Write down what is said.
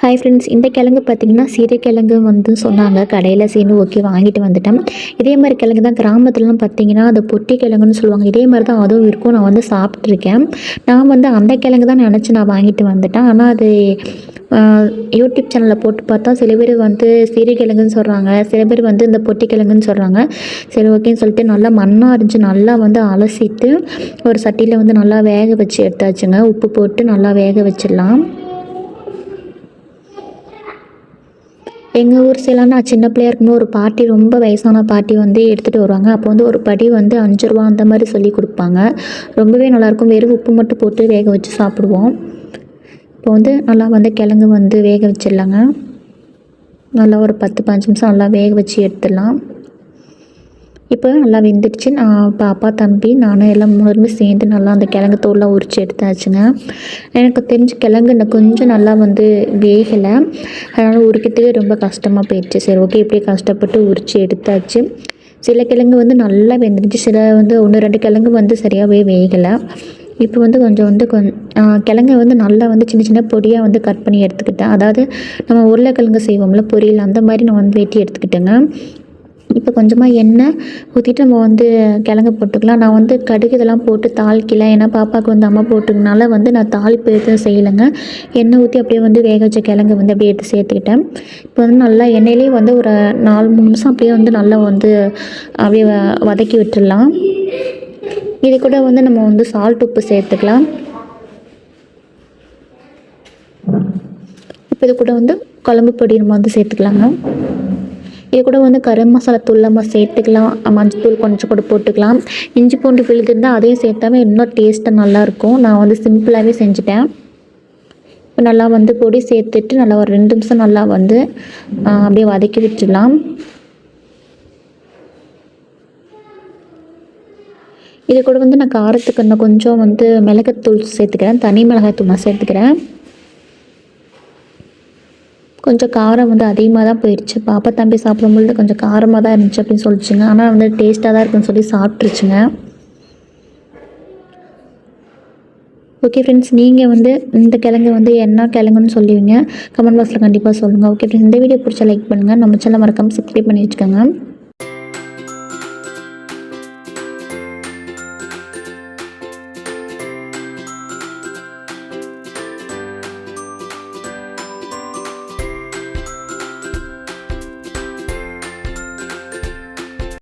Hi friends, இந்த கிழங்கு பார்த்தீங்கன்னா சிறுகிழங்கு வந்து சொன்னாங்க. கடையில் சேர்ந்து ஓகே வாங்கிட்டு வந்துட்டேன். இதே மாதிரி கிழங்கு தான் கிராமத்துலலாம் பார்த்தீங்கன்னா அது பொட்டி கிழங்குன்னு சொல்லுவாங்க. இதே மாதிரி தான் அதுவும் இருக்கும். நான் வந்து சாப்பிட்ருக்கேன். நான் வந்து அந்த கிழங்கு தான் நினச்சி நான் வாங்கிட்டு வந்துட்டேன். ஆனால் அது யூடியூப் சேனலில் போட்டு பார்த்தா சில பேர் வந்து சிறுகிழங்குன்னு சொல்கிறாங்க, சில பேர் வந்து இந்த பொட்டி கிழங்குன்னு சொல்கிறாங்க. சரி ஓகேன்னு சொல்லிட்டு நல்லா மண்ணாக இருந்துச்சு. நல்லா வந்து அலசிட்டு ஒரு சட்டியில் வந்து நல்லா வேக வச்சு எடுத்தாச்சுங்க. உப்பு போட்டு நல்லா வேக வச்சிடலாம். எங்கள் ஊர் சைட்லாம் நான் சின்ன பிள்ளையா இருக்கும்போது ஒரு பாட்டி, ரொம்ப வயசான பாட்டி வந்து எடுத்துகிட்டு வருவாங்க. அப்போ வந்து ஒரு படி வந்து 5 ரூபா அந்த மாதிரி சொல்லி கொடுப்பாங்க. ரொம்பவே நல்லாயிருக்கும். வெறும் உப்பு மட்டும் போட்டு வேக வச்சு சாப்பிடுவோம். இப்போ வந்து நல்லா வந்து கிழங்கு வந்து வேக வச்சிடலாங்க. நல்லா ஒரு 10-15 நிமிஷம் நல்லா வேக வச்சு எடுத்துடலாம். இப்போ நல்லா வெந்துடுச்சு. நான் பாப்பா, தம்பி, நானும் எல்லாம் 3 பேருமே சேர்ந்து நல்லா அந்த கிழங்கு தோல்லாம் உரித்து எடுத்தாச்சுங்க. எனக்கு தெரிஞ்ச கிழங்கு இன்னும் கொஞ்சம் நல்லா வந்து வேகலை. அதனால் உரிக்கிறதுக்கே ரொம்ப கஷ்டமாக போயிடுச்சு. சரி ஓகே, இப்படியே கஷ்டப்பட்டு உரித்து எடுத்தாச்சு. சில கிழங்கு வந்து நல்லா வெந்துடுச்சு. சில வந்து 1-2 கிழங்கு வந்து சரியாகவே வேகலை. இப்போ வந்து கிழங்க வந்து நல்லா வந்து சின்ன சின்ன பொடியாக வந்து கட் பண்ணி எடுத்துக்கிட்டேன். அதாவது நம்ம உருளைக்கிழங்கு செய்வோம்ல பொரியல், அந்த மாதிரி நான் வந்து வெட்டி எடுத்துக்கிட்டேங்க. இப்போ கொஞ்சமாக எண்ணெய் ஊற்றிட்டு நம்ம வந்து கிழங்கு போட்டுக்கலாம். நான் வந்து கடுகு இதெல்லாம் போட்டு தாளிக்கல. ஏன்னா பாப்பாவுக்கு வந்து அம்மா போட்டுக்கனால வந்து நான் தாளிப்பு எதுவும் செய்யலைங்க. எண்ணெய் ஊற்றி அப்படியே வந்து வேக வச்ச கிழங்கு வந்து அப்படியே எடுத்து சேர்த்துக்கிட்டேன். இப்போ வந்து நல்லா எண்ணெயிலே வந்து ஒரு 4-3 நிமிஷம் அப்படியே வந்து நல்லா வந்து அப்படியே வதக்கி விட்டுடலாம். இது கூட வந்து நம்ம வந்து சால்ட், உப்பு சேர்த்துக்கலாம். இப்போ இது கூட வந்து குழம்பு பொடி நம்ம வந்து சேர்த்துக்கலாங்க. இது கூட வந்து கரம் மசாலா தூள் நம்ம சேர்த்துக்கலாம். மஞ்சத்தூள் கொஞ்சம் கூட போட்டுக்கலாம். இஞ்சி பூண்டு விழுது இருந்தால் அதையும் சேர்த்தாவே இன்னும் டேஸ்ட்டாக நல்லாயிருக்கும். நான் வந்து சிம்பிளாகவே செஞ்சுட்டேன். இப்போ நல்லா வந்து பொடி சேர்த்துட்டு நல்லா ஒரு 2 நிமிஷம் நல்லா வந்து அப்படியே வதக்கி விட்டுடலாம். இது கூட வந்து நான் காரத்துக்கு இன்னும் கொஞ்சம் வந்து மிளகாத்தூள் சேர்த்துக்கிறேன். தனி மிளகாய்த்தூள் நான் சேர்த்துக்கிறேன். கொஞ்சம் காரம் வந்து அதிகமாக தான் போயிடுச்சு. பாப்பா, தம்பி சாப்பிடும்பொழுது கொஞ்சம் காரமாக தான் இருந்துச்சு அப்படின்னு சொல்லிச்சுங்க. ஆனால் வந்து டேஸ்ட்டாக தான் இருக்குன்னு சொல்லி சாப்பிட்ருச்சுங்க. ஓகே ஃப்ரெண்ட்ஸ், நீங்கள் வந்து இந்த கிழங்கு வந்து என்ன கிழங்குன்னு சொல்லுவீங்க? கமெண்ட் பாக்ஸில் கண்டிப்பாக சொல்லுங்கள். ஓகே ஃப்ரெண்ட்ஸ், இந்த வீடியோ பிடிச்சா லைக் பண்ணுங்கள். நம்ம சேனலை மறக்காமல் சப்ஸ்கிரைப் பண்ணி வச்சுக்கோங்க.